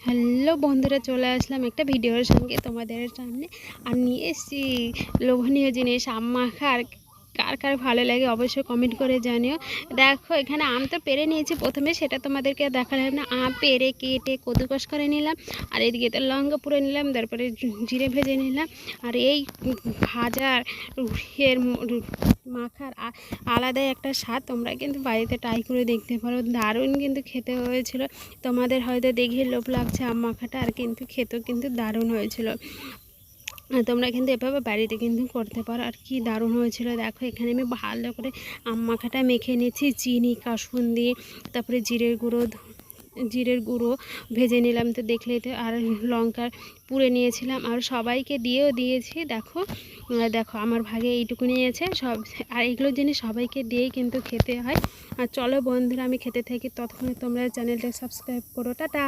Hello বন্ধুরা, চলে আসলাম একটা ভিডিওর সঙ্গে তোমাদের সামনে। আর নিয়ে এসেছি লোভনীয় জিনিস আম মাখা। আর কার কার ভালো লাগে অবশ্যই কমেন্ট করে জানিও। দেখো, এখানে আম তো পেরে নিয়েছি প্রথমে, সেটা তোমাদেরকে দেখালাম না। আম পেরে কেটে কদুকস করে নিলাম। আর এদিকে তো লঙ্কা পুড়ে নিলাম, তারপরে জিরে ভেজে নিলাম। আর এই ভাজার এর মাখার আলাদাই একটা স্বাদ। তোমরা কিন্তু বাড়িতে ট্রাই করে দেখতে পারো, দারুণ কিন্তু খেতে হয়েছিল। তোমাদের হয়তো দেখে লোভ লাগছে আম মাখাটা, আর কিন্তু খেতেও কিন্তু দারুণ হয়েছিল। তোমরা কিন্তু এভাবে বাড়িতে কিন্তু করতে পারো। আর কি দারুণ হয়েছিল দেখো। এখানে আমি ভালো করে আম মাখাটা মেখে নিয়েছি চিনি কাসুন্দি, তারপরে জিরের গুঁড়ো ভেজে নিলাম, তো দেখলেই তো। আর লঙ্কার পুড়ে নিয়েছিলাম, আর সবাইকে দিয়েছি। দেখো দেখো আমার ভাগে এইটুকু নিয়েছে সব। আর এগুলো জিনিস সবাইকে দিয়েই কিন্তু খেতে হয়। আর চলো বন্ধুরা, আমি খেতে থাকি, ততক্ষণে তোমরা চ্যানেলটা সাবস্ক্রাইব করো। টাটা।